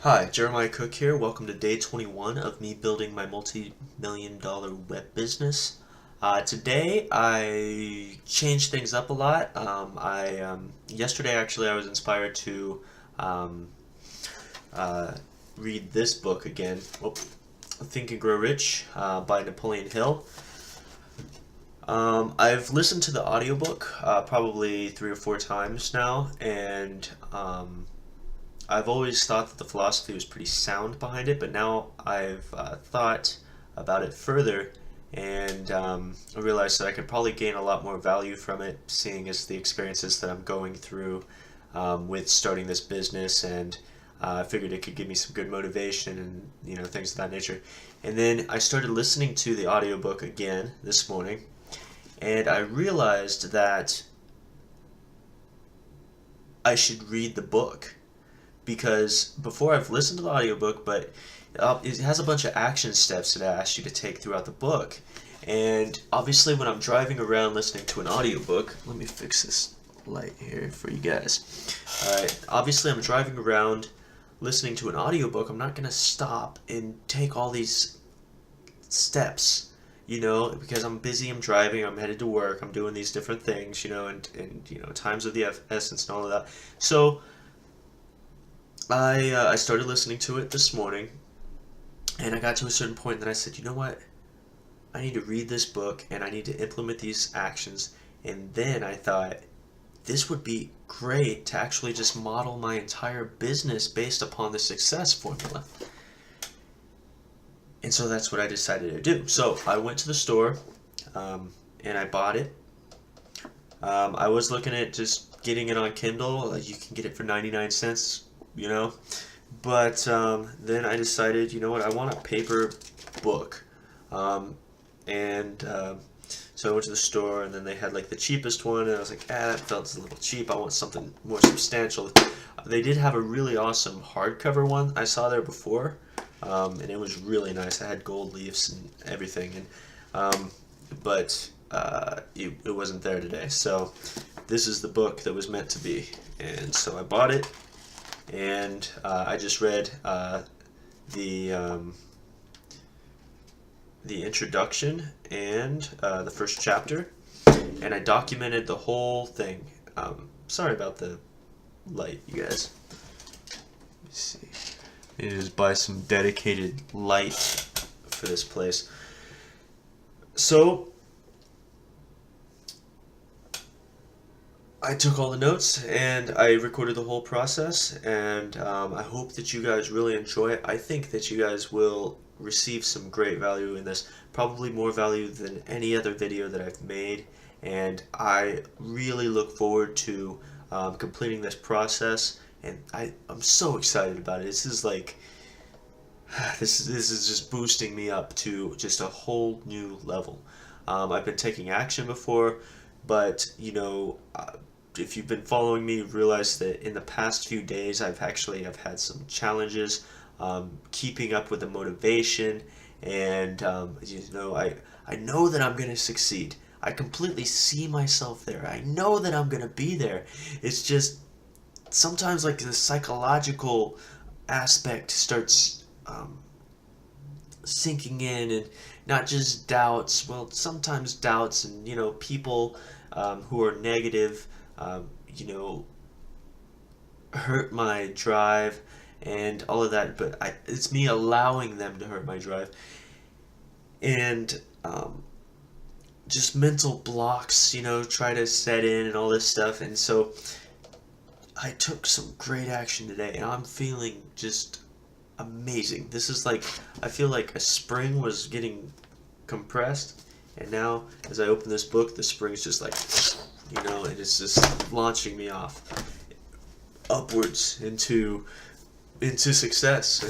Hi, Jeremiah Cook here. Welcome to day 21 of me building my multi-million dollar web business. Today I changed things up a lot. Yesterday actually I was inspired to um, uh, read this book again. Think and Grow Rich by Napoleon Hill. I've listened to the audiobook probably 3 or 4 times now, and I've always thought that the philosophy was pretty sound behind it, but now I've thought about it further, and I realized that I could probably gain a lot more value from it, seeing as the experiences that I'm going through with starting this business, and I figured it could give me some good motivation and things of that nature. And then I started listening to the audiobook again this morning, and I realized that I should read the book because before I've listened to the audiobook, but it has a bunch of action steps that I ask you to take throughout the book. And obviously, when I'm driving around listening to an audiobook, let me fix this light here for you guys. Alright, obviously, I'm driving around listening to an audiobook. I'm not going to stop and take all these steps, because I'm busy, I'm driving, I'm headed to work, I'm doing these different things, and times of the essence and all of that. So, I started listening to it this morning, and I got to a certain point, and then I said, you know what? I need to read this book, and I need to implement these actions. And then I thought, this would be great to actually just model my entire business based upon the success formula. And so that's what I decided to do. So I went to the store, and I bought it. I was looking at just getting it on Kindle. Like, you can get it for 99 cents, But then I decided, you know what, I want a paper book. And so I went to the store, and then they had like the cheapest one, and I was like, that felt a little cheap. I want something more substantial. They did have a really awesome hardcover one I saw there before, and it was really nice. I had gold leaves and everything, but it wasn't there today. So this is the book that was meant to be, and so I bought it, and I just read the um, the introduction and the first chapter, and I documented the whole thing. Sorry about the light, you guys. Let me see. I need to just buy some dedicated light for this place. So I took all the notes and I recorded the whole process, and I hope that you guys really enjoy it. I think that you guys will receive some great value in this, probably more value than any other video that I've made, and I really look forward to completing this process, and I'm so excited about it. This is like, this is just boosting me up to just a whole new level. I've been taking action before, but if you've been following me, you've realized that in the past few days I've had some challenges keeping up with the motivation, and I know that I'm going to succeed. I completely see myself there. I know that I'm going to be there. It's just sometimes like the psychological aspect starts sinking in, and not just doubts, well, sometimes doubts, and people who are negative, you know, hurt my drive and all of that, but it's me allowing them to hurt my drive, and just mental blocks, try to set in and all this stuff. And so I took some great action today, and I'm feeling just amazing. This is like, I feel like a spring was getting compressed, and now as I open this book, the spring's just like, and it's just launching me off upwards into success,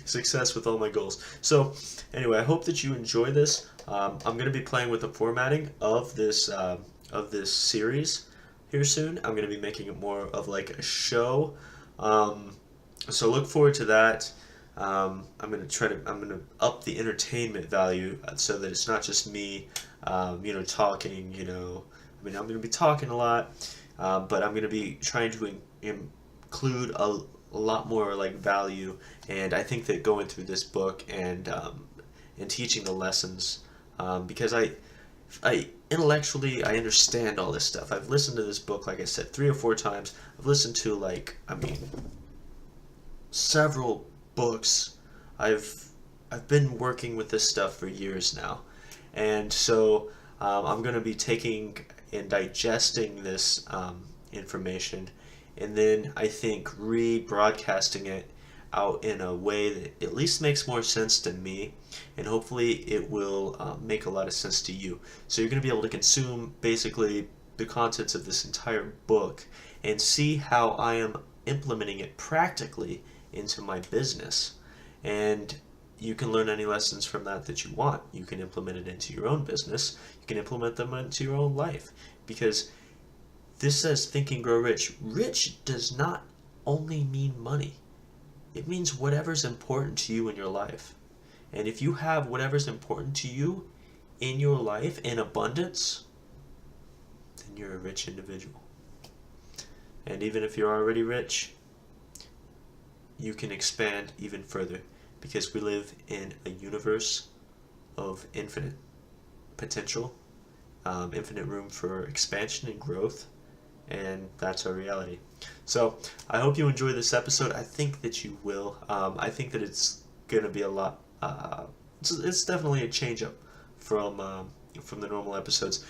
success with all my goals. So anyway, I hope that you enjoy this. I'm going to be playing with the formatting of this series here soon. I'm going to be making it more of like a show. So look forward to that. I'm going to up the entertainment value so that it's not just me, talking. I'm going to be talking a lot, but I'm going to be trying to include a a lot more like value, and I think that going through this book and teaching the lessons, because I intellectually I understand all this stuff. I've listened to this book, like I said, 3 or 4 times. I've listened to several books. I've I've been working with this stuff for years now, and so I'm going to be taking and digesting this information, and then I think rebroadcasting it out in a way that at least makes more sense to me, and hopefully it will make a lot of sense to you. So you're going to be able to consume basically the contents of this entire book and see how I am implementing it practically into my business. And you can learn any lessons from that you want. You can implement it into your own business. You can implement them into your own life. Because this says Think and Grow Rich. Rich does not only mean money. It means whatever's important to you in your life. And if you have whatever's important to you in your life in abundance, then you're a rich individual. And even if you're already rich, you can expand even further, because we live in a universe of infinite potential, infinite room for expansion and growth, and that's our reality. So I hope you enjoy this episode. I think that you will. I think that it's gonna be a lot. It's definitely a change up from the normal episodes.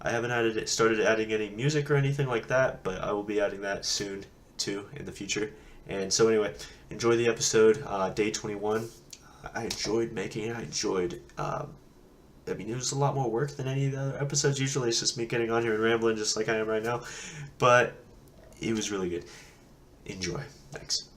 I haven't started adding any music or anything like that, but I will be adding that soon too in the future. And so anyway, enjoy the episode, day 21. I enjoyed making it. I enjoyed. It was a lot more work than any of the other episodes. Usually it's just me getting on here and rambling just like I am right now, but it was really good. Enjoy. Thanks.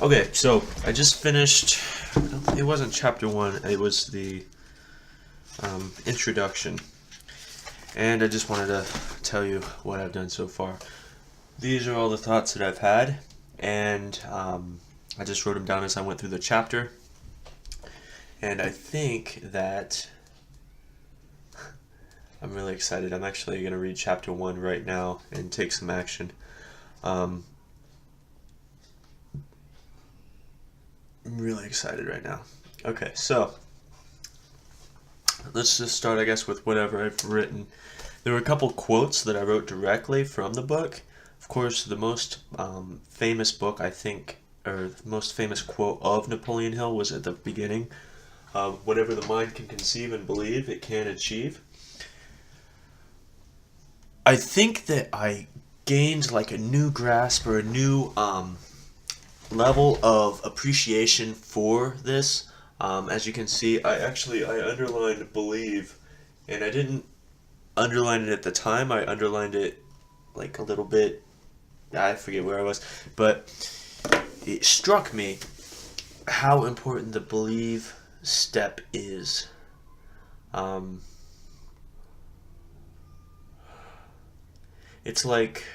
Okay, so I just finished. It wasn't chapter one. It was the introduction, and I just wanted to tell you what I've done so far. These are all the thoughts that I've had, and I just wrote them down as I went through the chapter. And I think that I'm really excited. I'm actually going to read chapter 1 right now and take some action. I'm really excited right now. Okay, so let's just start, I guess, with whatever I've written. There were a couple quotes that I wrote directly from the book. Of course, the most famous book, I think, or the most famous quote of Napoleon Hill was at the beginning. Whatever the mind can conceive and believe, it can achieve. I think that I gained like a new grasp or a new level of appreciation for this. As you can see, I underlined believe, and I didn't underline it at the time. I underlined it like a little bit. I forget where I was, but it struck me how important the believe step is. It's like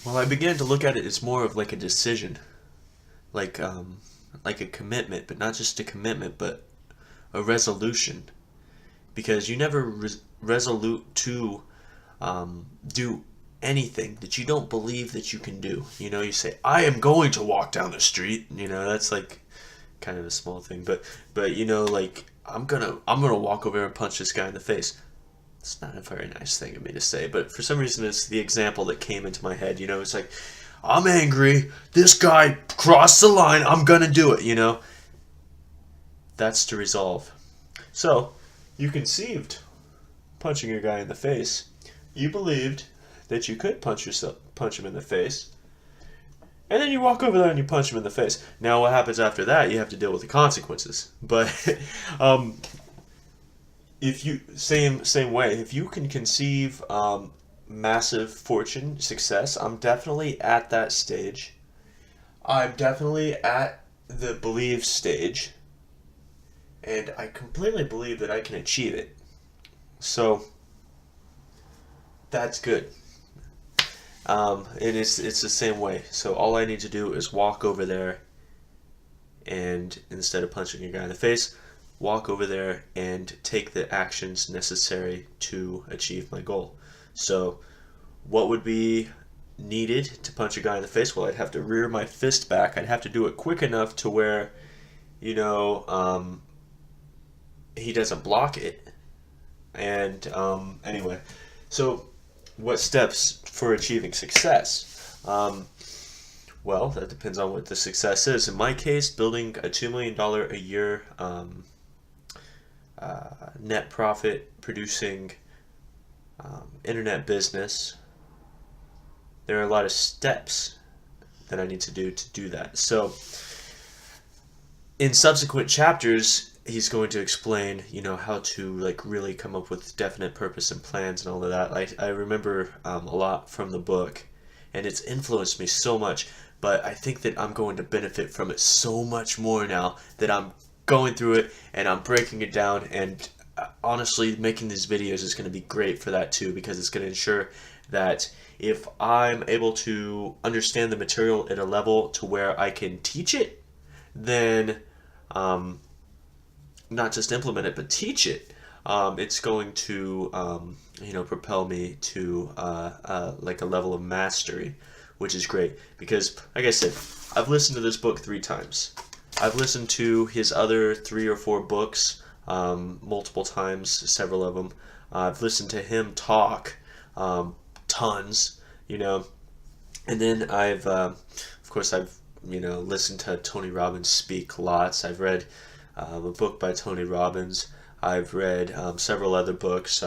Well, I began to look at it as more of like a decision, like like a commitment, but not just a commitment, but a resolution. Because you never resolute to do anything that you don't believe that you can do. You know, you say, "I am going to walk down the street." You know, that's like kind of a small thing, but you know, like I'm gonna walk over and punch this guy in the face. It's not a very nice thing of me to say, but for some reason it's the example that came into my head. You know, it's like, I'm angry. This guy crossed the line. I'm gonna do it. You know, that's to resolve. So, you conceived punching a guy in the face. You believed that you could punch him in the face, and then you walk over there and you punch him in the face. Now, what happens after that? You have to deal with the consequences. But um, if you same way, if you can conceive massive fortune, success, I'm definitely at that stage. I'm definitely at the believe stage, and I completely believe that I can achieve it. So that's good. And it's the same way. So all I need to do is walk over there, and instead of punching a guy in the face, walk over there and take the actions necessary to achieve my goal. So what would be needed to punch a guy in the face? Well, I'd have to rear my fist back. I'd have to do it quick enough to where, you know, he doesn't block it. And anyway, so what steps for achieving success? Well, that depends on what the success is. In my case, building a $2 million a year net profit producing internet business, there are a lot of steps that I need to do that. So in subsequent chapters, he's going to explain, you know, how to like really come up with definite purpose and plans and all of that. I remember a lot from the book, and it's influenced me so much. But I think that I'm going to benefit from it so much more now that I'm going through it and I'm breaking it down. And honestly, making these videos is going to be great for that too, because it's going to ensure that if I'm able to understand the material at a level to where I can teach it, then not just implement it, but teach it. It's going to, you know, propel me to like a level of mastery, which is great. Because, like I said, I've listened to this book 3 times. I've listened to his other 3 or 4 books multiple times, several of them. I've listened to him talk tons, you know. And then of course, I've, you know, listened to Tony Robbins speak lots. I've read a book by Tony Robbins. I've read several other books.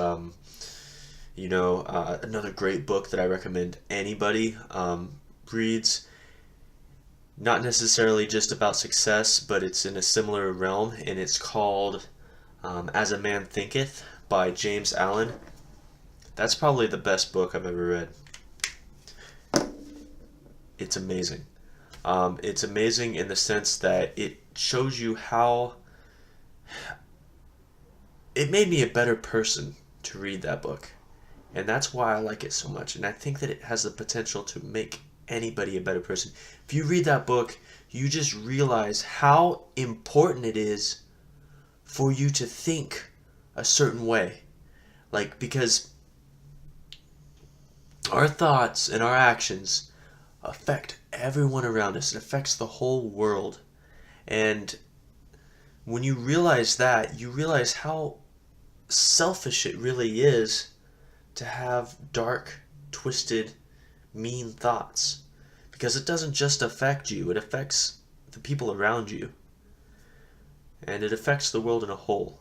You know, another great book that I recommend anybody reads, not necessarily just about success, but it's in a similar realm, and it's called As a Man Thinketh by James Allen. That's probably the best book I've ever read. It's amazing. It's amazing in the sense that it shows you how it made me a better person to read that book. And that's why I like it so much. And I think that it has the potential to make anybody a better person. If you read that book, you just realize how important it is for you to think a certain way. Like, because our thoughts and our actions affect everyone around us. It affects the whole world. And when you realize that, you realize how selfish it really is to have dark, twisted, mean thoughts. Because it doesn't just affect you, it affects the people around you. And it affects the world in a whole.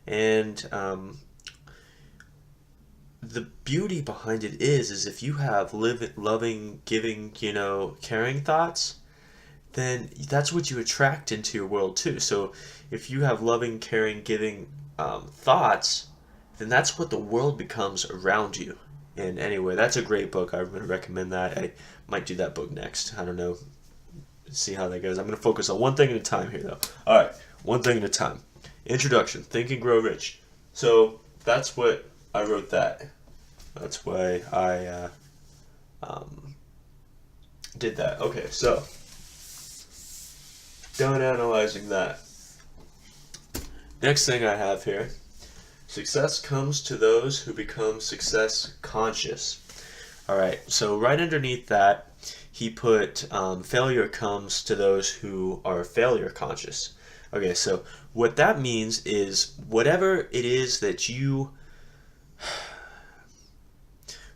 And the beauty behind it is if you have loving, giving, you know, caring thoughts, then that's what you attract into your world too. So if you have loving, caring, giving thoughts, then that's what the world becomes around you. And anyway, that's a great book. I'm going to recommend that. I might do that book next. I don't know. See how that goes. I'm going to focus on one thing at a time here, though. All right, one thing at a time. Introduction, Think and Grow Rich. So that's what I wrote that. That's why I did that. Okay, so done analyzing that. Next thing I have here, success comes to those who become success conscious. All right, so right underneath that, he put failure comes to those who are failure conscious. Okay, so what that means is whatever it is that you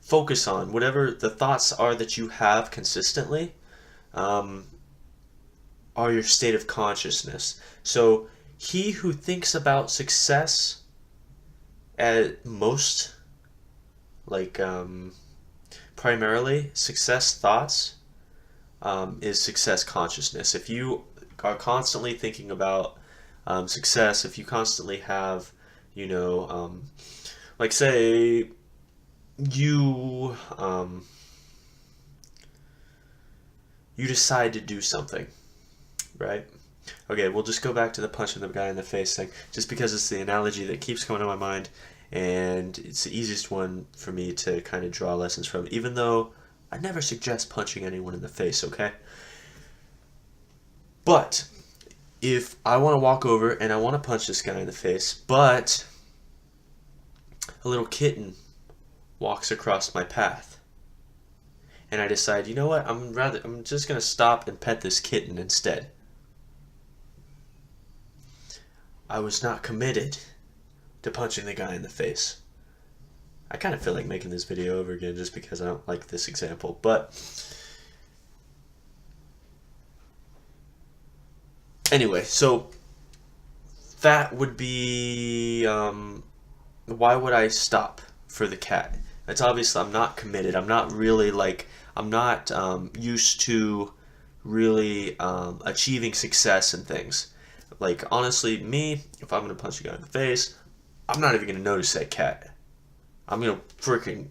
focus on, whatever the thoughts are that you have consistently, are your state of consciousness. So he who thinks about success at most, like primarily success thoughts, is success consciousness. If you are constantly thinking about success, if you constantly have, like say you you decide to do something, right? Okay, we'll just go back to the punching the guy in the face thing, just because it's the analogy that keeps coming to my mind, and it's the easiest one for me to kind of draw lessons from, even though I never suggest punching anyone in the face, okay? But if I want to walk over and I want to punch this guy in the face, but a little kitten walks across my path, and I decide, you know what, I'm just gonna stop and pet this kitten instead. I was not committed to punching the guy in the face. I kind of feel like making this video over again just because I don't like this example, but anyway, so that would be why would I stop for the cat? It's obviously I'm not committed. I'm not really I'm not used to really achieving success in things. Like honestly, me, if I'm gonna punch a guy in the face, I'm not even gonna notice that cat. I'm gonna freaking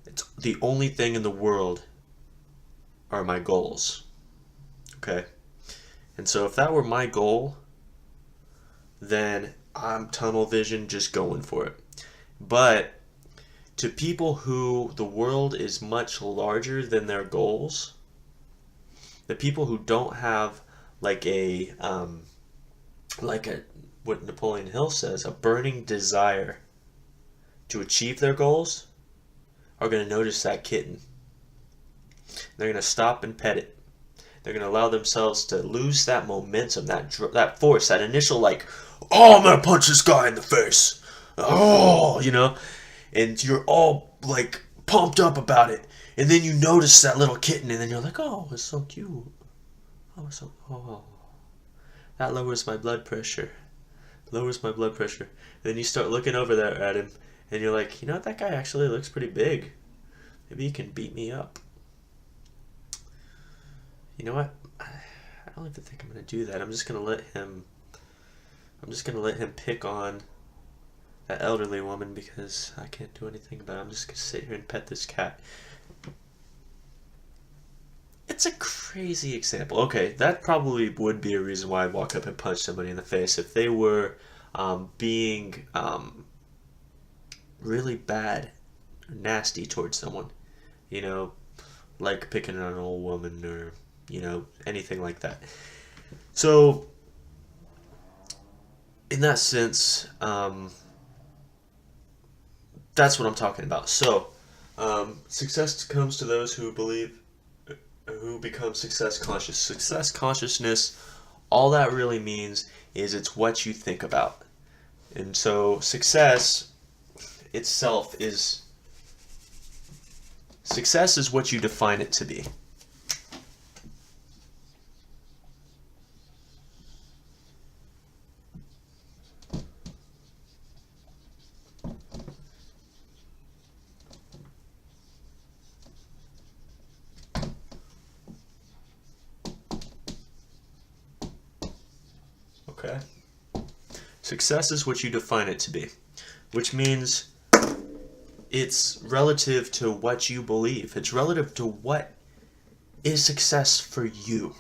it's the only thing in the world are my goals. Okay? And so if that were my goal, then I'm tunnel vision just going for it. But to people who the world is much larger than their goals, the people who don't have like what Napoleon Hill says, a burning desire to achieve their goals, are going to notice that kitten. They're going to stop and pet it. They're going to allow themselves to lose that momentum, that force, that initial oh, I'm going to punch this guy in the face. Oh, and you're all pumped up about it. And then you notice that little kitten, and then you're like, oh, it's so cute. Oh, that lowers my blood pressure. And then you start looking over there at him, and you're like, you know what, that guy actually looks pretty big. Maybe he can beat me up. You know what? I don't even think I'm gonna do that. I'm just gonna let him pick on that elderly woman because I can't do anything about it. I'm just gonna sit here and pet this cat. It's a crazy example. Okay, that probably would be a reason why I'd walk up and punch somebody in the face if they were being really bad, nasty towards someone. Like picking on an old woman or, anything like that. So, in that sense, that's what I'm talking about. So, success comes to those who become success conscious. Success consciousness, all that really means is it's what you think about. And so success itself is what you define it to be. Okay? Success is what you define it to be, which means it's relative to what you believe. It's relative to what is success for you.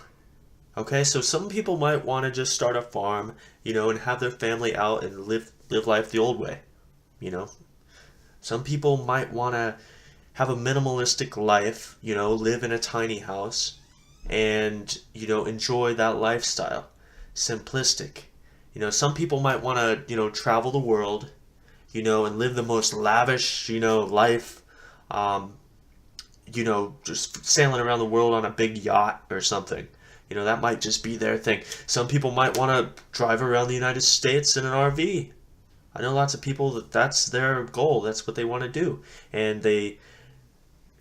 Okay, so some people might want to just start a farm, and have their family out and live life the old way. Some people might want to have a minimalistic life, live in a tiny house, and, enjoy that lifestyle. Simplistic. Some people might want to, travel the world, and live the most lavish, life, um, just sailing around the world on a big yacht or something. That might just be their thing. Some people might want to drive around the United States in an RV. I know lots of people that's their goal. That's what they want to do. And they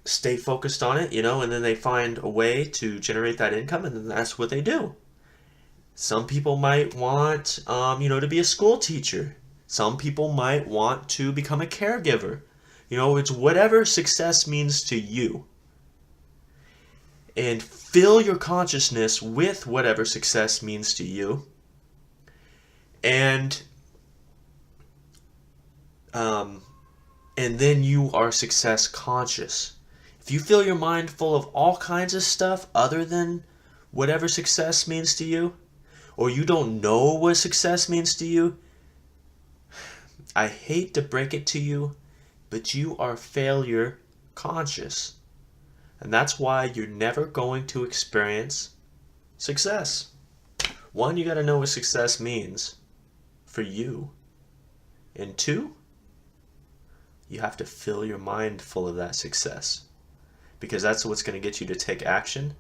stay focused on it, and then they find a way to generate that income, and then that's what they do. Some people might want, to be a school teacher. Some people might want to become a caregiver. It's whatever success means to you. And fill your consciousness with whatever success means to you. And then you are success conscious. If you fill your mind full of all kinds of stuff other than whatever success means to you, or you don't know what success means to you, I hate to break it to you, but you are failure conscious. And that's why you're never going to experience success. One, you got to know what success means for you. And two, you have to fill your mind full of that success. Because that's what's going to get you to take action.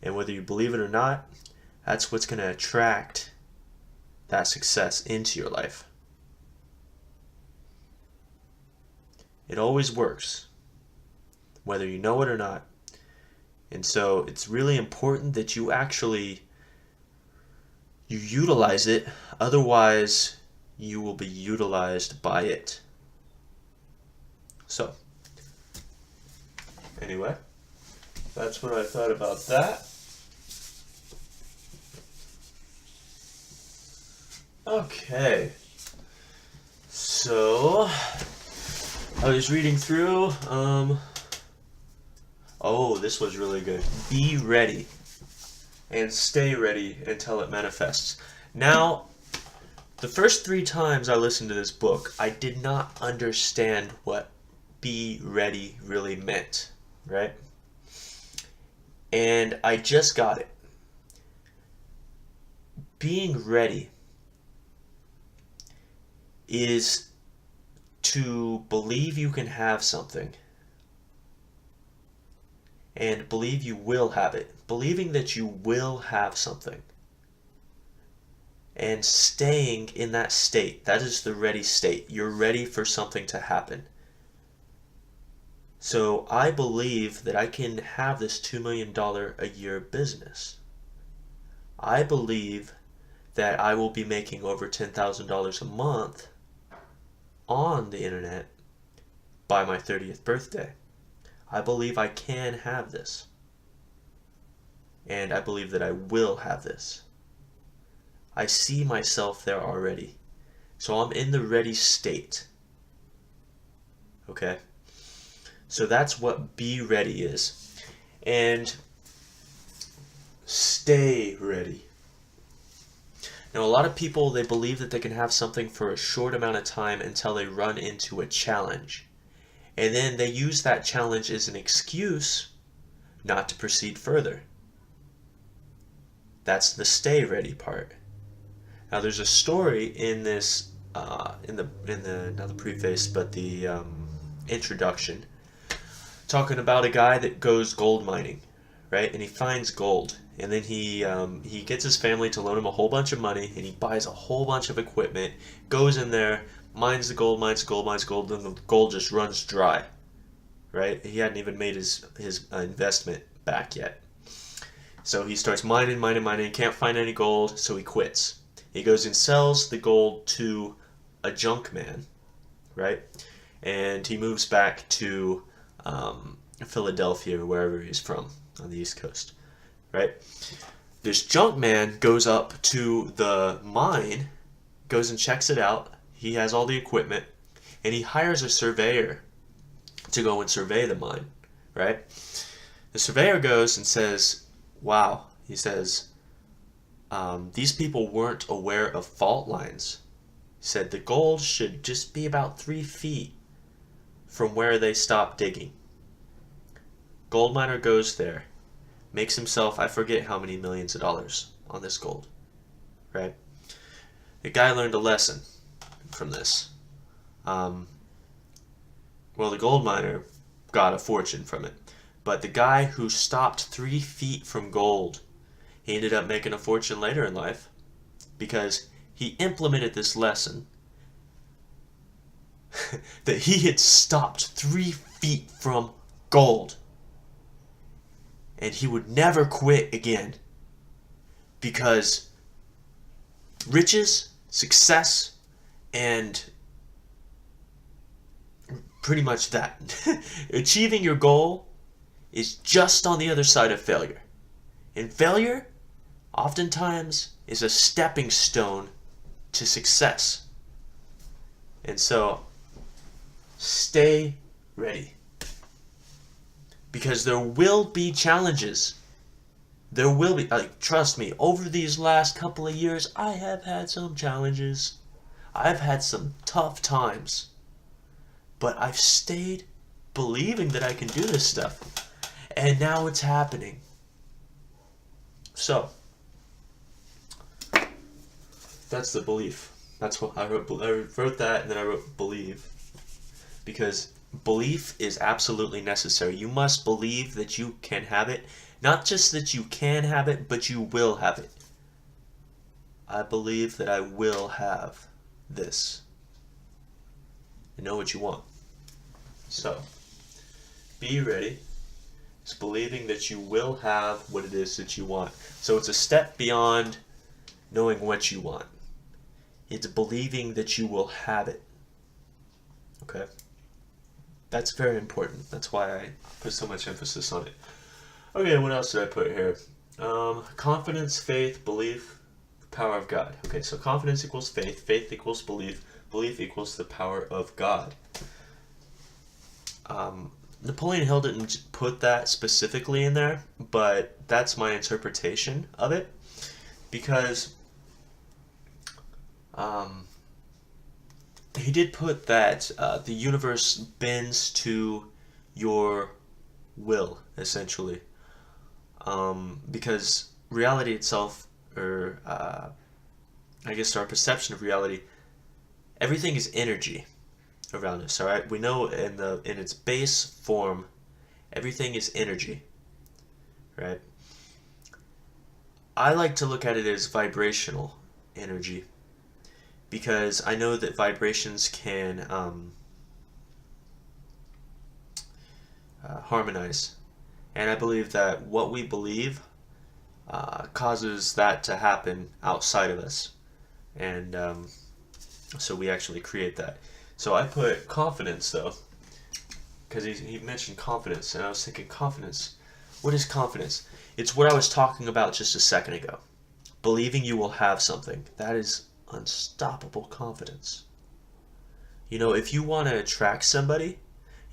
And whether you believe it or not, that's what's going to attract that success into your life. It always works, whether you know it or not. And so it's really important that you utilize it. Otherwise, you will be utilized by it. So, anyway, that's what I thought about that. Okay, so I was reading through, this was really good. Be ready and stay ready until it manifests. Now, the first 3 times I listened to this book, I did not understand what be ready really meant, right? And I just got it. Being ready is to believe you can have something and believe you will have it. Believing that you will have something and staying in that state. That is the ready state. You're ready for something to happen. So I believe that I can have this $2 million a year business. I believe that I will be making over $10,000 a month on the internet by my 30th birthday. I believe I can have this. And I believe that I will have this. I see myself there already. So I'm in the ready state. Okay? So that's what be ready is. And stay ready. Now, a lot of people, they believe that they can have something for a short amount of time until they run into a challenge. And then they use that challenge as an excuse not to proceed further. That's the stay ready part. Now, there's a story in this, in the not the preface, but the introduction, talking about a guy that goes gold mining, right? And he finds gold. And then he gets his family to loan him a whole bunch of money, and he buys a whole bunch of equipment, goes in there, mines the gold, and the gold just runs dry, right? He hadn't even made his investment back yet. So he starts mining, can't find any gold, so he quits. He goes and sells the gold to a junk man, right? And he moves back to Philadelphia or wherever he's from on the East Coast. Right? This junk man goes up to the mine, goes and checks it out. He has all the equipment, and he hires a surveyor to go and survey the mine, right? The surveyor goes and says, wow, he says, these people weren't aware of fault lines. He said the gold should just be about 3 feet from where they stopped digging. Gold miner goes there, makes himself, I forget how many millions of dollars on this gold, right? The guy learned a lesson from this. Well, the gold miner got a fortune from it. But the guy who stopped 3 feet from gold, he ended up making a fortune later in life because he implemented this lesson that he had stopped 3 feet from gold. And he would never quit again because riches, success, and pretty much that. Achieving your goal is just on the other side of failure. And failure, oftentimes, is a stepping stone to success. And so, stay ready. Because there will be challenges. There will be, trust me, over these last couple of years, I have had some challenges. I've had some tough times. But I've stayed believing that I can do this stuff. And now it's happening. So, that's the belief. That's what I wrote. I wrote that, and then I wrote believe. Because belief is absolutely necessary. You must believe that you can have it. Not just that you can have it, but you will have it. I believe that I will have this. You know what you want. So, be ready. It's believing that you will have what it is that you want. So it's a step beyond knowing what you want. It's believing that you will have it. Okay? That's very important. That's why I put so much emphasis on it. Okay, what else did I put here? Confidence, faith, belief, the power of God. Okay, so confidence equals faith. Faith equals belief. Belief equals the power of God. Napoleon Hill didn't put that specifically in there, but that's my interpretation of it. Because he did put that the universe bends to your will, essentially. Because reality itself, or I guess our perception of reality, everything is energy around us. All right, we know in its base form, everything is energy. Right. I like to look at it as vibrational energy, because I know that vibrations can harmonize, and I believe that what we believe causes that to happen outside of us, and so we actually create that. So I put confidence, though, because he mentioned confidence, and I was thinking, confidence. What is confidence? It's what I was talking about just a second ago. Believing you will have something. That is unstoppable confidence. You know, if you want to attract somebody,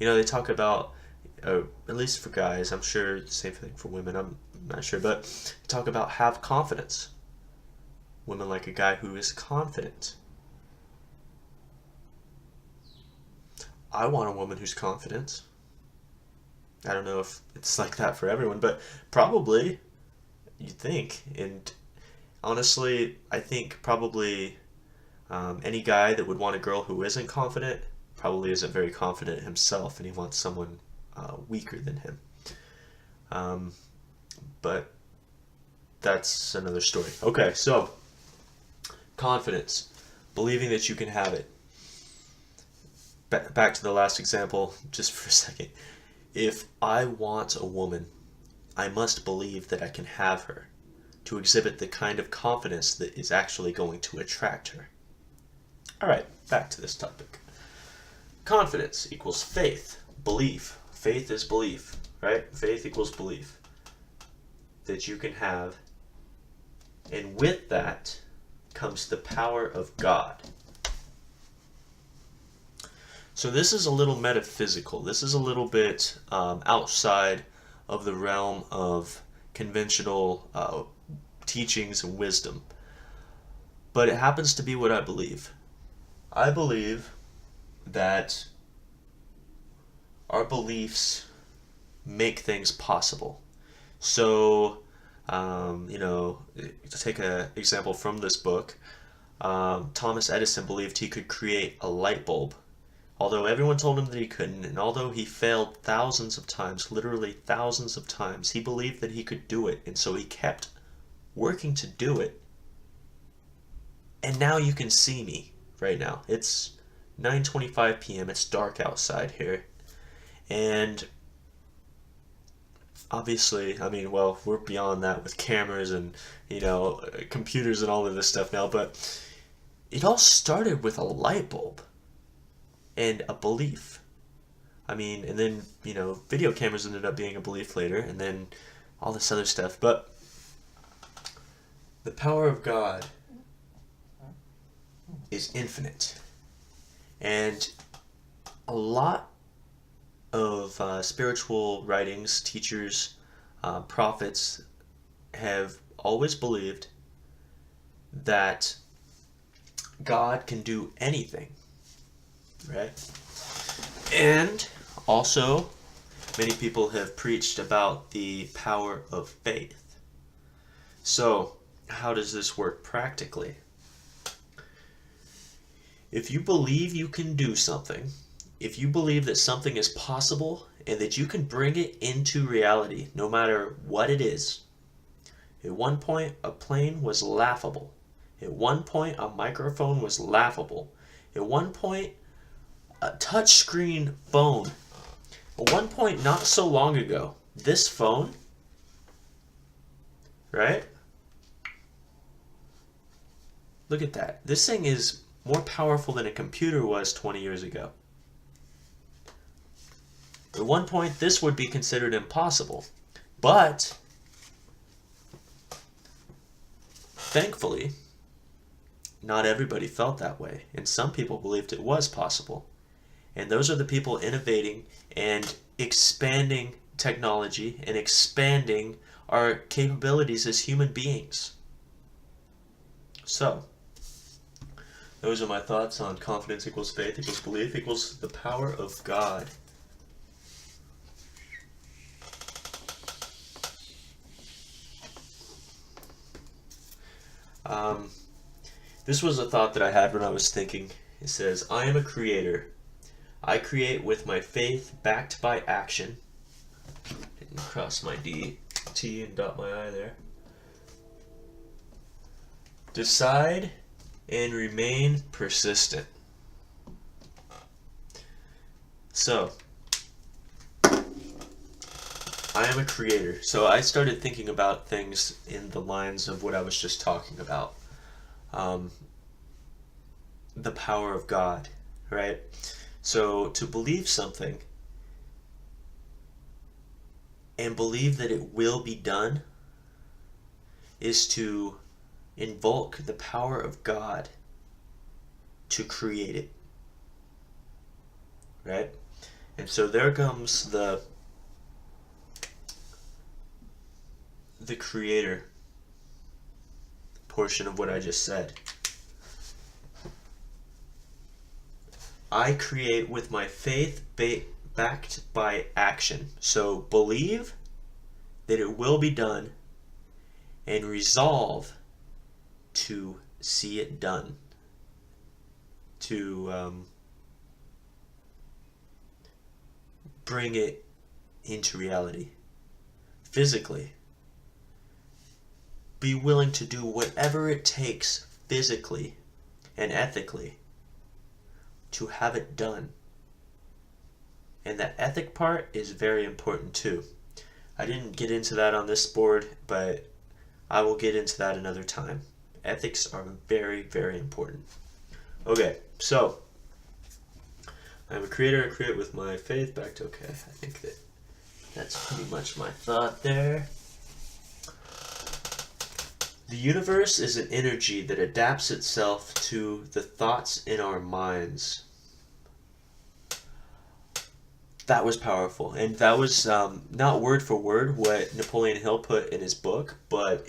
you know, they talk about, at least for guys, I'm sure the same thing for women, I'm not sure, but they talk about have confidence. Women like a guy who is confident. I want a woman who's confident. I don't know if it's like that for everyone, but probably, you'd think. And honestly, I think probably any guy that would want a girl who isn't confident probably isn't very confident himself, and he wants someone weaker than him. But that's another story. Okay, so confidence, believing that you can have it. Back to the last example, just for a second. If I want a woman, I must believe that I can have her to exhibit the kind of confidence that is actually going to attract her. All right, back to this topic. Confidence equals faith, belief. Faith is belief, right? Faith equals belief that you can have. And with that comes the power of God. So this is a little metaphysical. This is a little bit outside of the realm of conventional teachings and wisdom. But it happens to be what I believe. I believe that our beliefs make things possible. So, to take an example from this book, Thomas Edison believed he could create a light bulb, although everyone told him that he couldn't, and although he failed thousands of times, literally thousands of times, he believed that he could do it, and so he kept working to do it. And now you can see me right now. It's 9:25 p.m. It's dark outside here. And obviously, I mean, well, we're beyond that with cameras and, computers and all of this stuff now, but it all started with a light bulb and a belief. I mean, and then, video cameras ended up being a belief later, and then all this other stuff. But the power of God is infinite. And a lot of spiritual writings, teachers, prophets have always believed that God can do anything, right? And also, many people have preached about the power of faith. So, how does this work practically? If you believe you can do something, if you believe that something is possible and that you can bring it into reality, no matter what it is. At one point, a plane was laughable. At one point, a microphone was laughable. At one point, a touchscreen phone. At one point, not so long ago, this phone, right? Look at that. This thing is more powerful than a computer was 20 years ago. At one point, this would be considered impossible. But, thankfully, not everybody felt that way. And some people believed it was possible. And those are the people innovating and expanding technology and expanding our capabilities as human beings. So, those are my thoughts on confidence equals faith equals belief equals the power of God. This was a thought that I had when I was thinking. It says, I am a creator. I create with my faith backed by action. Didn't cross my T and dot my I there. Decide and remain persistent. So, I am a creator. So I started thinking about things in the lines of what I was just talking about. The power of God, right? So to believe something and believe that it will be done is to invoke the power of God to create it, right? And so there comes the creator portion of what I just said. I create with my faith backed by action. So believe that it will be done and resolve to see it done. To bring it into reality. Physically. Be willing to do whatever it takes physically and ethically to have it done. And that ethic part is very important too. I didn't get into that on this board, but I will get into that another time. Ethics are very, very important. Okay, so I'm a creator. I create with my faith backed. Okay, I think that's pretty much my thought there. The universe is an energy that adapts itself to the thoughts in our minds. That was powerful. And that was not word for word what Napoleon Hill put in his book, but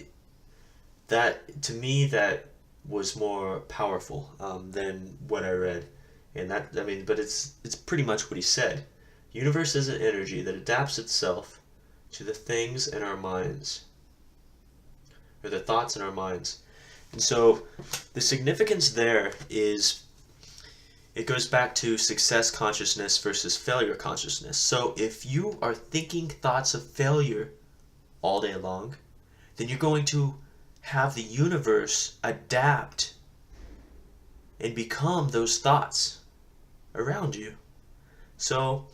that, to me, that was more powerful than what I read. And that, I mean, but it's pretty much what he said. Universe is an energy that adapts itself to the things in our minds, or the thoughts in our minds. And so the significance there is it goes back to success consciousness versus failure consciousness. So if you are thinking thoughts of failure all day long, then you're going to have the universe adapt and become those thoughts around you. So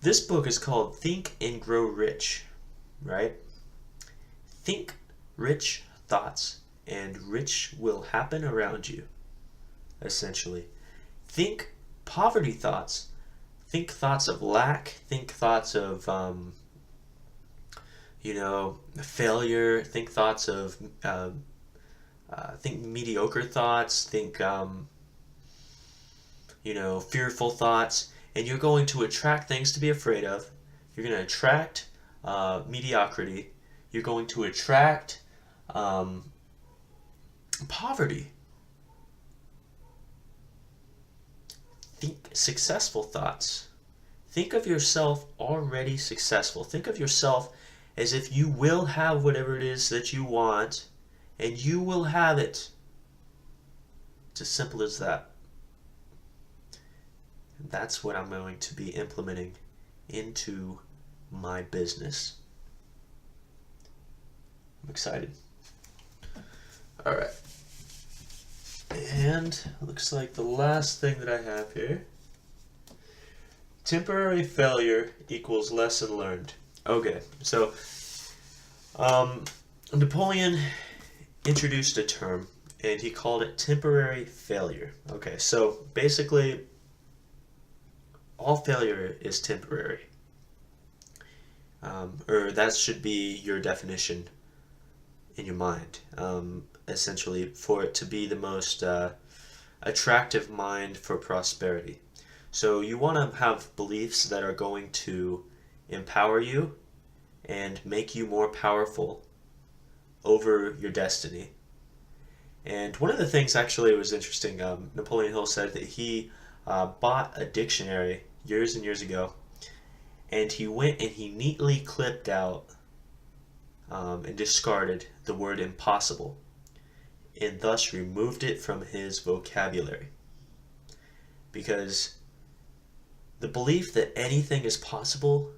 this book is called Think and Grow Rich, right? Think rich thoughts and rich will happen around you, essentially. Think poverty thoughts. Think thoughts of lack. Think thoughts of, failure. Think thoughts of, think mediocre thoughts. Think, fearful thoughts. And you're going to attract things to be afraid of. You're going to attract mediocrity. You're going to attract poverty. Think successful thoughts. Think of yourself already successful. Think of yourself as if you will have whatever it is that you want, and you will have it. It's as simple as that. And that's what I'm going to be implementing into my business. I'm excited. All right. And looks like the last thing that I have here. Temporary failure equals lesson learned. Okay, so Napoleon introduced a term, and he called it temporary failure. Okay, so basically, all failure is temporary. Or that should be your definition in your mind. Essentially, for it to be the most attractive mind for prosperity. So you want to have beliefs that are going to empower you and make you more powerful over your destiny. And one of the things actually was interesting, Napoleon Hill said that he bought a dictionary years and years ago, and he went and he neatly clipped out and discarded the word impossible, and thus removed it from his vocabulary. Because the belief that anything is possible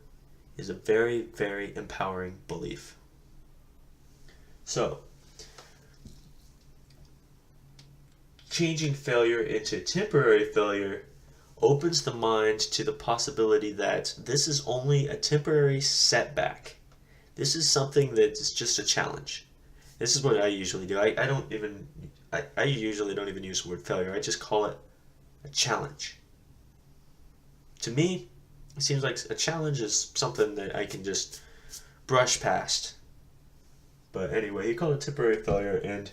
is a very, very empowering belief. So, changing failure into temporary failure opens the mind to the possibility that this is only a temporary setback. This is something that is just a challenge. This is what I usually do. I usually don't even use the word failure. I just call it a challenge. To me, it seems like a challenge is something that I can just brush past. But anyway, he called it temporary failure, and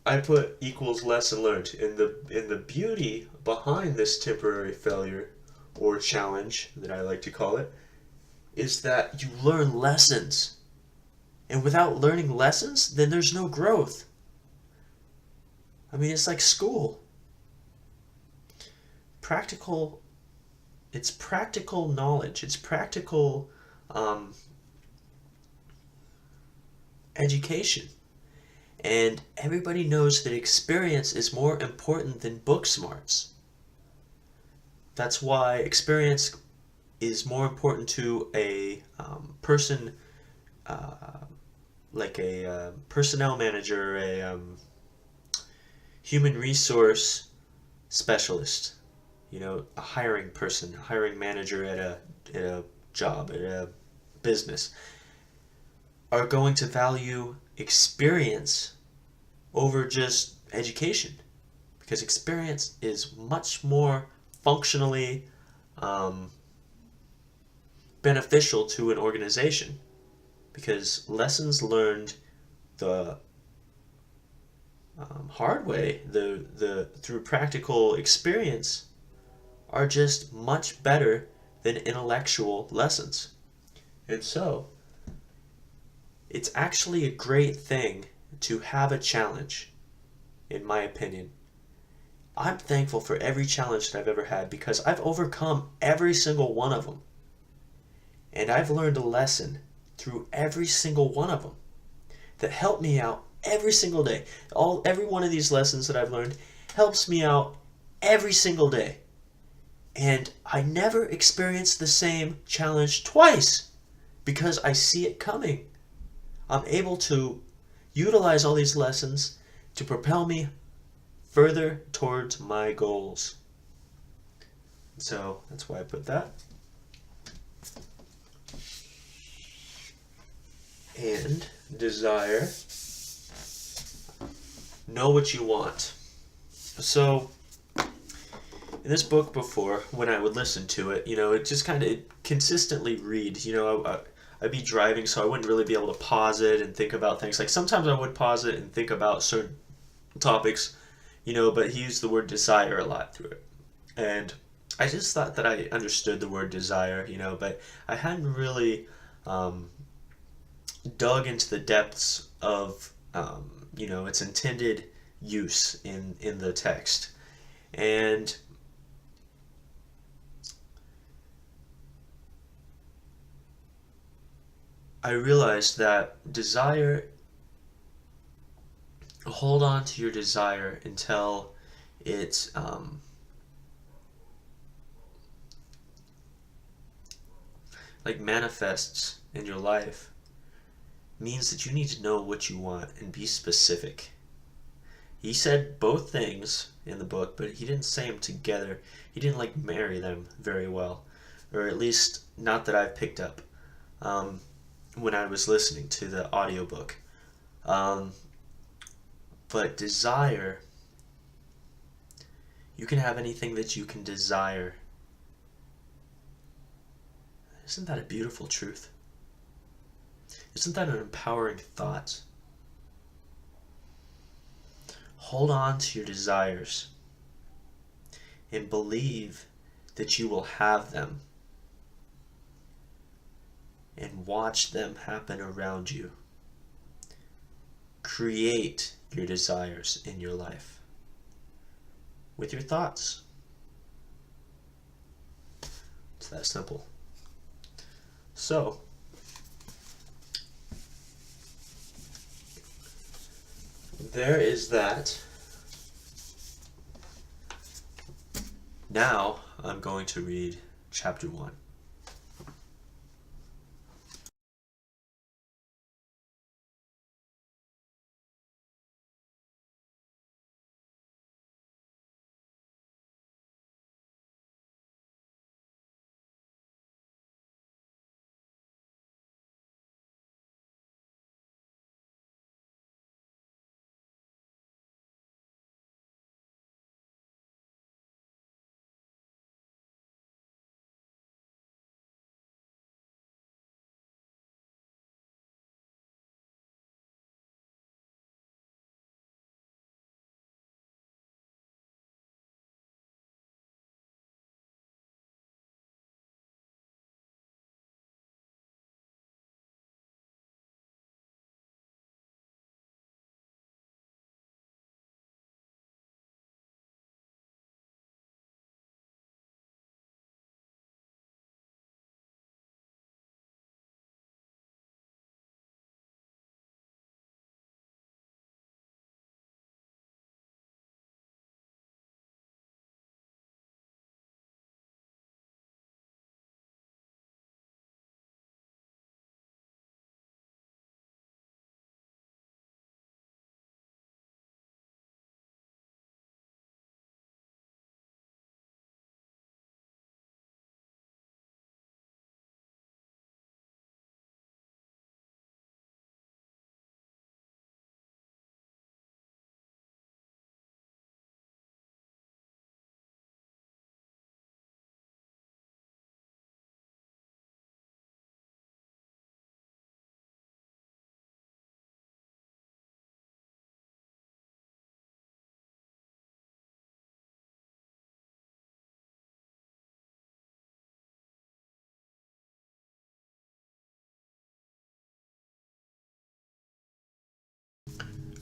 I put equals lesson learned. And the beauty behind this temporary failure, or challenge that I like to call it, is that you learn lessons. And without learning lessons, then there's no growth. I mean, it's like school. It's practical knowledge. It's practical education. And everybody knows that experience is more important than book smarts. That's why experience is more important to a person like a personnel manager, a human resource specialist, a hiring person, a hiring manager at a job, at a business, are going to value experience over just education, because experience is much more functionally beneficial to an organization, because lessons learned the hard way, through practical experience, are just much better than intellectual lessons. And so, it's actually a great thing to have a challenge, in my opinion. I'm thankful for every challenge that I've ever had because I've overcome every single one of them. And I've learned a lesson through every single one of them that helped me out every single day. Every one of these lessons that I've learned helps me out every single day. And I never experience the same challenge twice because I see it coming. I'm able to utilize all these lessons to propel me further towards my goals. So that's why I put that. And desire. Know what you want. So in this book before, when I would listen to it, it just kind of consistently read. I'd be driving, so I wouldn't really be able to pause it and think about things. Like sometimes I would pause it and think about certain topics, but he used the word desire a lot through it. And I just thought that I understood the word desire, but I hadn't really dug into the depths of, its intended use in the text. And I realized that hold on to your desire until it like manifests in your life means that you need to know what you want and be specific. He said both things in the book, but he didn't say them together. He didn't like marry them very well, or at least not that I've picked up when I was listening to the audiobook. Um, but desire, you can have anything that you can desire. Isn't that a beautiful truth? Isn't that an empowering thought? Hold on to your desires and believe that you will have them and watch them happen around you. Create your desires in your life with your thoughts. It's that simple. So, there is that. Now I'm going to read chapter 1.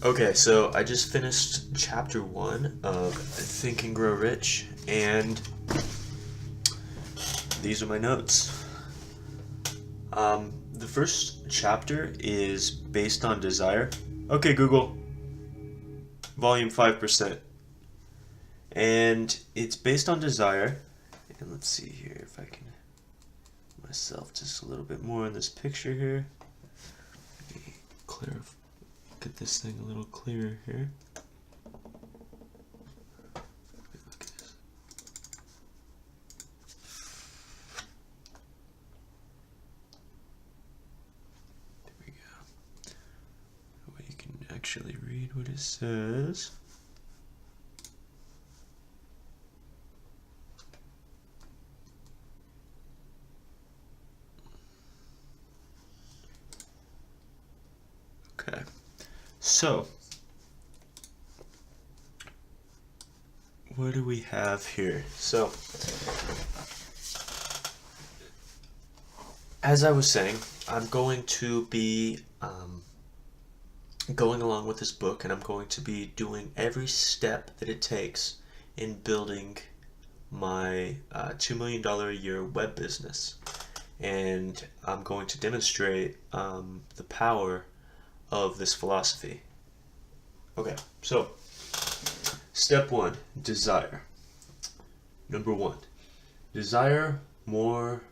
Okay, so I just finished chapter 1 of Think and Grow Rich, and these are my notes. The first chapter is based on desire. Okay, Google, volume 5%. And it's based on desire. And let's see here if I can myself just a little bit more in this picture here. Let me get this thing a little clearer here. Look at this. There we go. That way you can actually read what it says. Okay, so what do we have here? So, as I was saying, I'm going to be going along with this book, and I'm going to be doing every step that it takes in building my $2 million a year web business. And I'm going to demonstrate the power of this philosophy. Okay, so step 1, desire. Number 1, desire more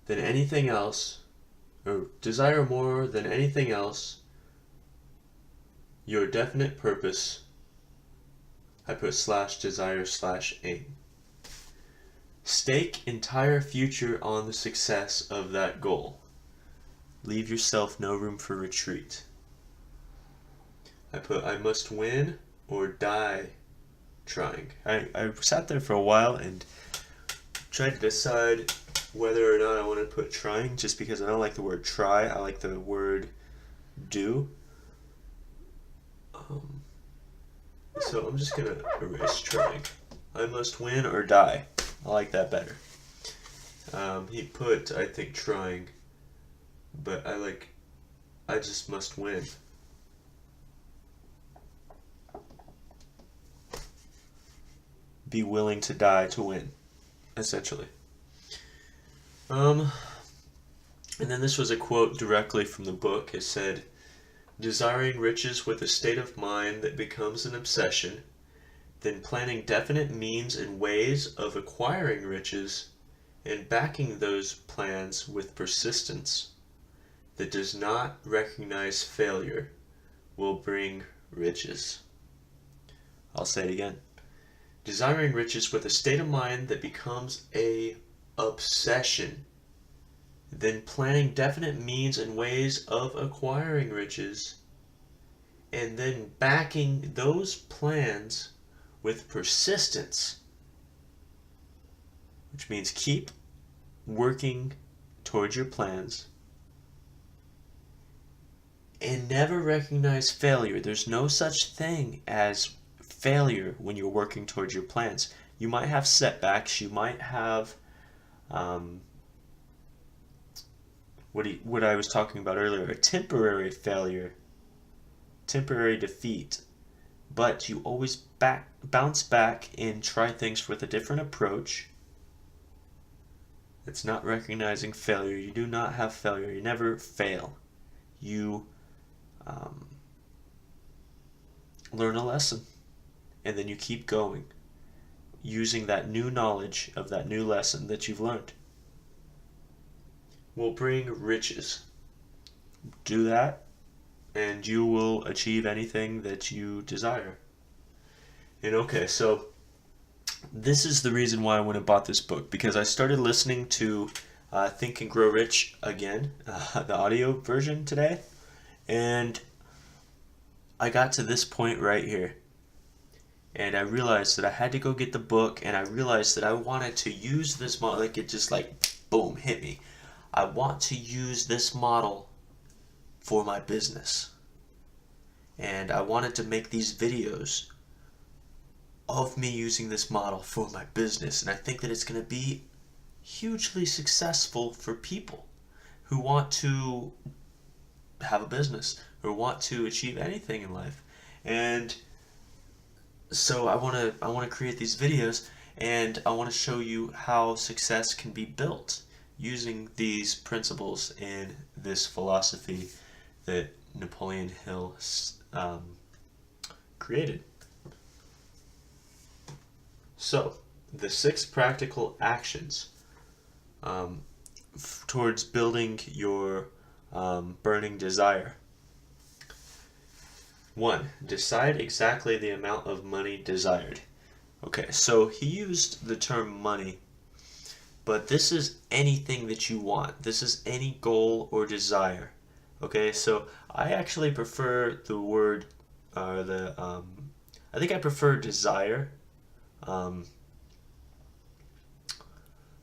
than anything else, your definite purpose. I put /desire/aim. Stake entire future on the success of that goal. Leave yourself no room for retreat. I put, I must win or die trying. I sat there for a while and tried to decide whether or not I want to put trying, just because I don't like the word try. I like the word do. So I'm just going to erase trying. I must win or die. I like that better. He put, I think, trying. But I just must win. Be willing to die to win, essentially. And then this was a quote directly from the book. It said, desiring riches with a state of mind that becomes an obsession, then planning definite means and ways of acquiring riches, and backing those plans with persistence that does not recognize failure, will bring riches. I'll say it again. Desiring riches with a state of mind that becomes a obsession, then planning definite means and ways of acquiring riches, and then backing those plans with persistence, which means keep working towards your plans and never recognize failure. There's no such thing as failure when you're working towards your plans. You might have setbacks, you might have what I was talking about earlier, a temporary failure, temporary defeat, but you always bounce back and try things with a different approach. It's not recognizing failure. You do not have failure. You never fail. You learn a lesson, and then you keep going, using that new knowledge of that new lesson that you've learned. Will bring riches. Do that, and you will achieve anything that you desire. And okay, so this is the reason why I went and bought this book, because I started listening to Think and Grow Rich again, the audio version today, and I got to this point right here, and I realized that I had to go get the book, and I realized that I wanted to use this model. Like, it just like boom hit me. I want to use this model for my business, and I wanted to make these videos of me using this model for my business, and I think that it's going to be hugely successful for people who want to have a business or want to achieve anything in life. And so I want to create these videos, and I want to show you how success can be built using these principles in this philosophy that Napoleon Hill created. So, the 6 practical actions towards building your burning desire. 1. Decide exactly the amount of money desired. Okay, so he used the term money, but this is anything that you want. This is any goal or desire. Okay, so I actually prefer the word, I think I prefer desire. Um,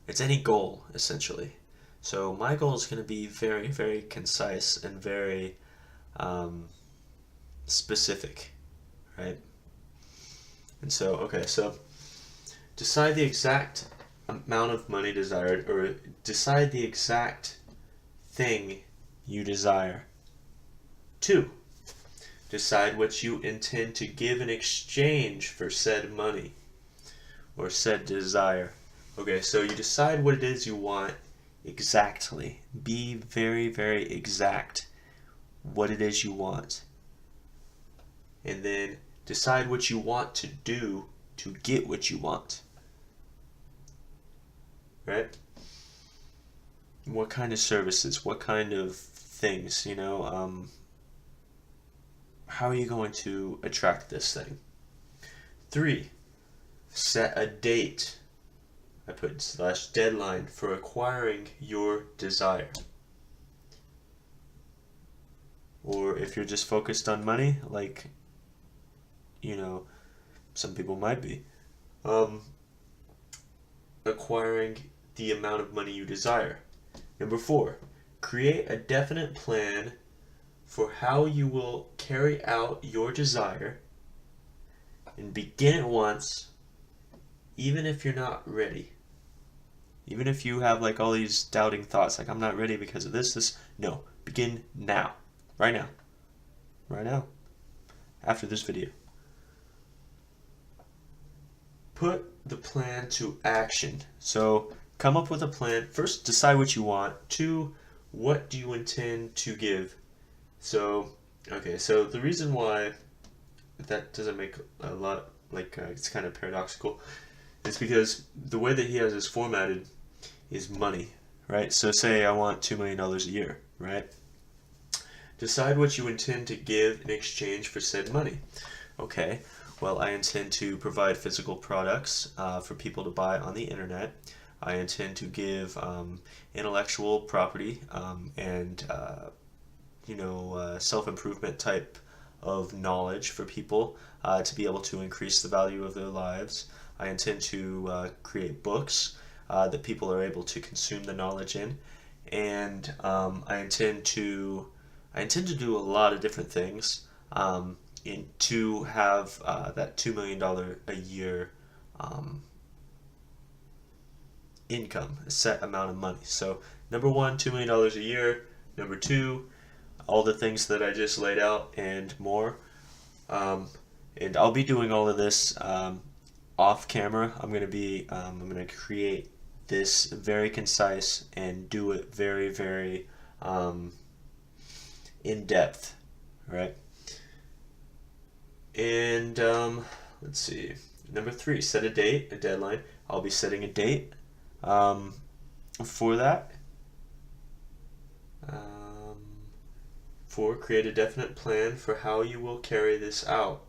it's any goal, essentially. So my goal is going to be very, very concise and very um, specific, right? And so, okay, so decide the exact amount of money desired, or decide the exact thing you desire. 2. Decide what you intend to give in exchange for said money or said desire. Okay, so you decide what it is you want exactly. Be very, very exact what it is you want. And then decide what you want to do to get what you want. Right? What kind of services, what kind of things, how are you going to attract this thing? 3. Set a date. I put / deadline for acquiring your desire. Or if you're just focused on money, like, some people might be, acquiring the amount of money you desire. Number 4, create a definite plan for how you will carry out your desire, and begin at once, even if you're not ready. Even if you have like all these doubting thoughts, like I'm not ready because of this, no. Begin now. Right now. Right now. After this video. Put the plan to action. So come up with a plan. First, decide what you want. 2, what do you intend to give? So, okay, so the reason why that doesn't make a lot, it's kind of paradoxical, is because the way that he has this formatted is money, right? So say I want $2 million a year, right? Decide what you intend to give in exchange for said money. Okay, well, I intend to provide physical products for people to buy on the internet. I intend to give intellectual property and self-improvement type of knowledge for people to be able to increase the value of their lives. I intend to create books that people are able to consume the knowledge in, and I intend to do a lot of different things to have that $2 million a year income, a set amount of money. So number 1, $2 million a year. Number 2, all the things that I just laid out and more. And I'll be doing all of this off camera. I'm gonna create this very concise and do it very, very in depth, right? And let's see. Number 3, set a date, a deadline. I'll be setting a date for that. 4, create a definite plan for how you will carry this out.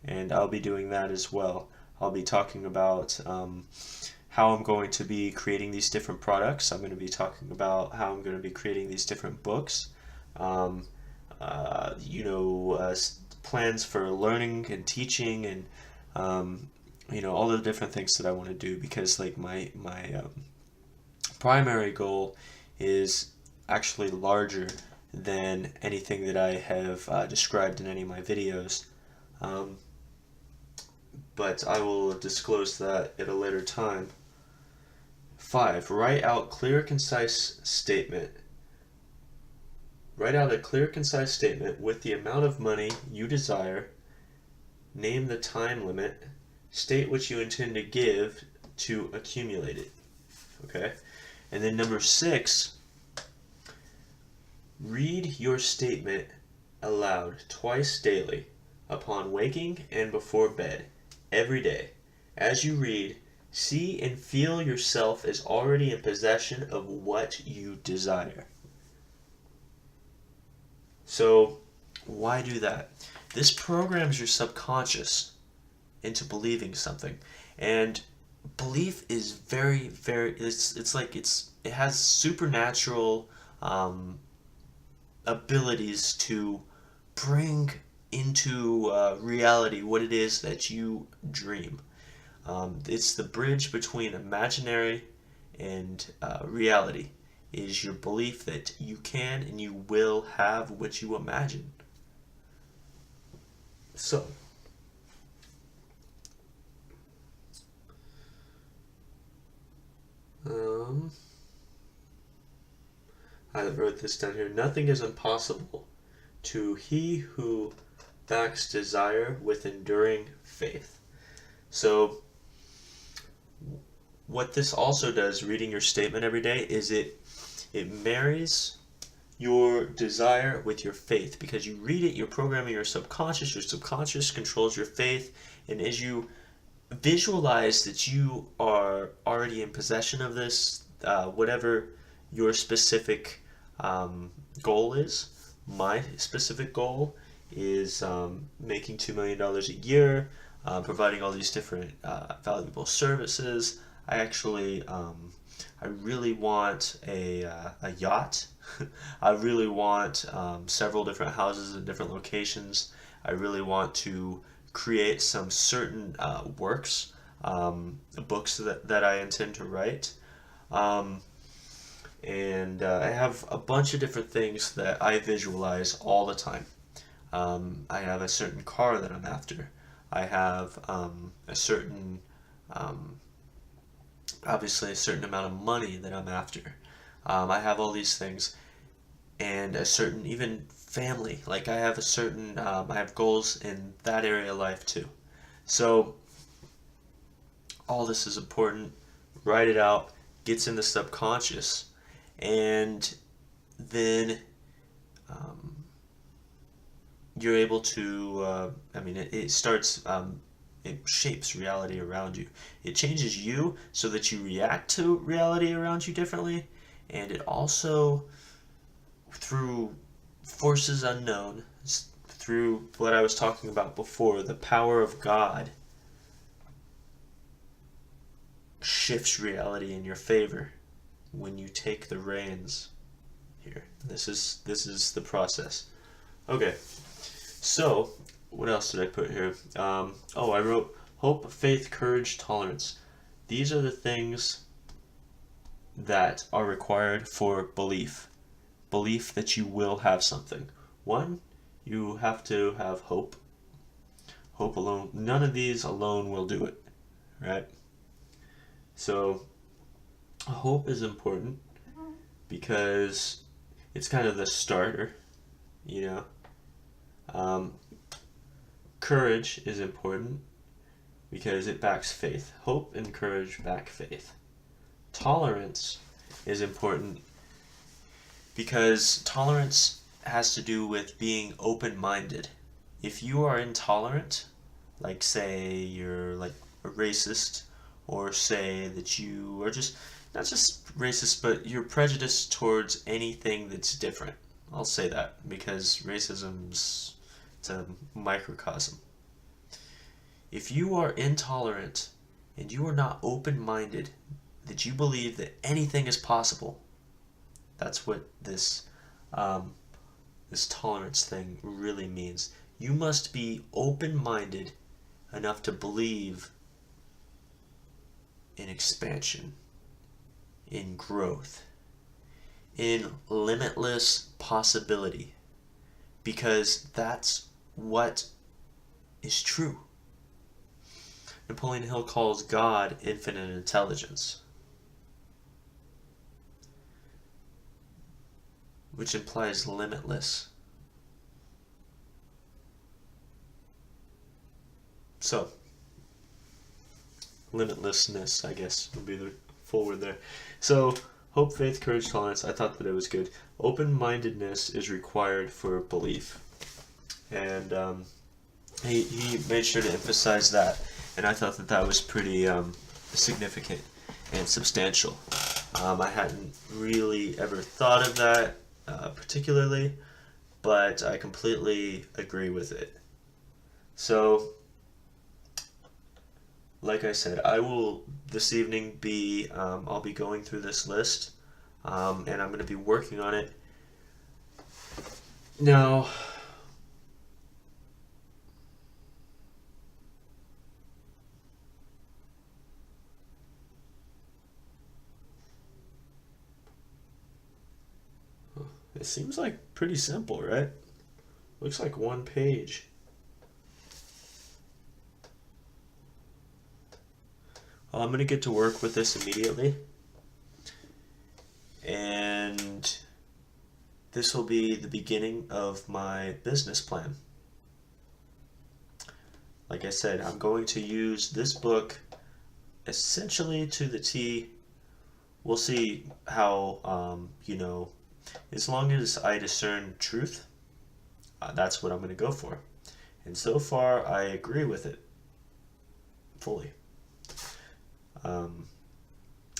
And I'll be doing that as well. I'll be talking about how I'm going to be creating these different products. I'm going to be talking about how I'm going to be creating these different books. Plans for learning and teaching, and all the different things that I want to do, because like my primary goal is actually larger than anything that I have described in any of my videos. But I will disclose that at a later time. 5, write out clear, concise statement. Write out a clear, concise statement with the amount of money you desire. Name the time limit. State what you intend to give to accumulate it. Okay? And then number 6, read your statement aloud twice daily, upon waking and before bed, every day. As you read, see and feel yourself as already in possession of what you desire. So, why do that? This programs your subconscious into believing something. And belief is very, very, it has supernatural abilities to bring into reality what it is that you dream. It's the bridge between imaginary and reality, is your belief that you can and you will have what you imagine. So, I wrote this down here. Nothing is impossible to he who backs desire with enduring faith. So, what this also does, reading your statement every day, is it marries your desire with your faith. Because you read it, you're programming your subconscious controls your faith, and as you visualize that you are already in possession of this, whatever your specific goal is. My specific goal is making $2 million a year, providing all these different valuable services. I really want a yacht. I really want several different houses in different locations. I really want to create some certain works, books that I intend to write. And I have a bunch of different things that I visualize all the time. I have a certain car that I'm after. I have a certain, obviously a certain amount of money that I'm after. I have all these things, and a certain even family. Like I have a certain, I have goals in that area of life too. So all this is important. Write it out, gets in the subconscious, and then you're able to, it starts, it shapes reality around you. It changes you so that you react to reality around you differently, and it also, through forces unknown, through what I was talking about before, the power of God shifts reality in your favor when you take the reins here. This is the process. Okay, so what else did I put here? I wrote hope, faith, courage, tolerance. These are the things that are required for belief. Belief that you will have something. One, you have to have hope. Hope alone, none of these alone will do it, right? So, hope is important because it's kind of the starter, you know. Courage is important because it backs faith. Hope and courage back faith. Tolerance is important because tolerance has to do with being open-minded. If you are intolerant, like say you're like a racist, or say that you are just, not just racist, but you're prejudiced towards anything that's different. I'll say that because racism's, it's a microcosm. If you are intolerant and you are not open-minded, that you believe that anything is possible, that's what this tolerance thing really means. You must be open-minded enough to believe in expansion, in growth, in limitless possibility, because that's what is true. Napoleon Hill calls God infinite intelligence. which implies limitless. So, limitlessness, I guess, would be the full word there. So, hope, faith, courage, tolerance, I thought that it was good. Open-mindedness is required for belief. And he made sure to emphasize that. And I thought that that was pretty significant and substantial. I hadn't really ever thought of that particularly, but I completely agree with it. So, like I said, I will this evening I'll be going through this list, and I'm going to be working on it. Now, it seems like pretty simple, right? Looks like one page. Well, I'm going to get to work with this immediately. And this will be the beginning of my business plan. Like I said, I'm going to use this book essentially to the T. We'll see how, as long as I discern truth, that's what I'm going to go for. And so far, I agree with it fully.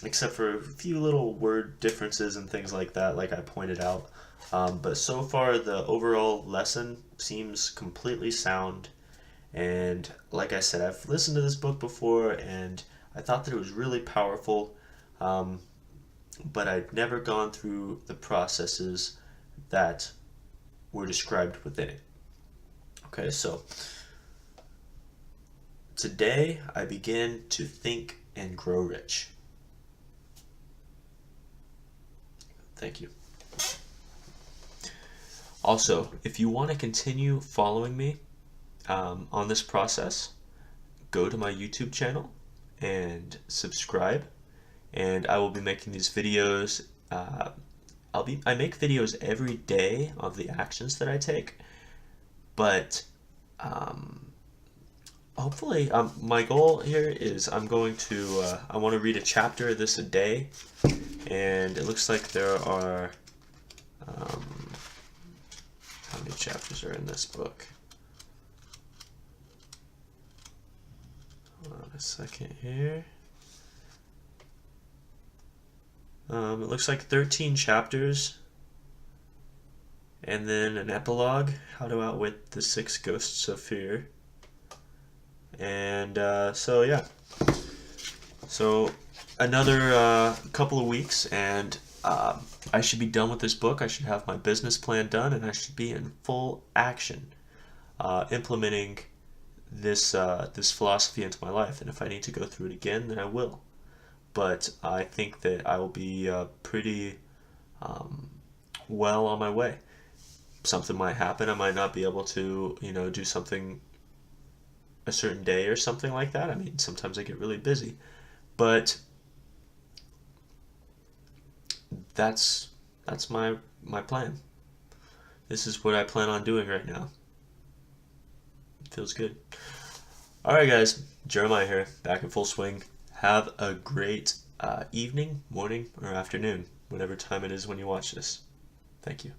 Except for a few little word differences and things like that, like I pointed out. But so far, the overall lesson seems completely sound. And like I said, I've listened to this book before, and I thought that it was really powerful. But I'd never gone through the processes that were described within it. Okay, so today I begin to think and grow rich. Thank you. Also, if you want to continue following me on this process, go to my YouTube channel and subscribe. And I will be making these videos. I make videos every day of the actions that I take, but hopefully, my goal here is I want to read a chapter of this a day, and it looks like there are, how many chapters are in this book? Hold on a second here. It looks like 13 chapters, and then an epilogue, How to Outwit the 6 Ghosts of Fear. And so yeah, so another couple of weeks, and I should be done with this book. I should have my business plan done, and I should be in full action implementing this philosophy into my life. And if I need to go through it again, then I will. But I think that I will be pretty well on my way. Something might happen. I might not be able to, do something a certain day or something like that. I mean, sometimes I get really busy. But that's my plan. This is what I plan on doing right now. It feels good. Alright guys, Jeremiah here, back in full swing. Have a great evening, morning, or afternoon, whatever time it is when you watch this. Thank you.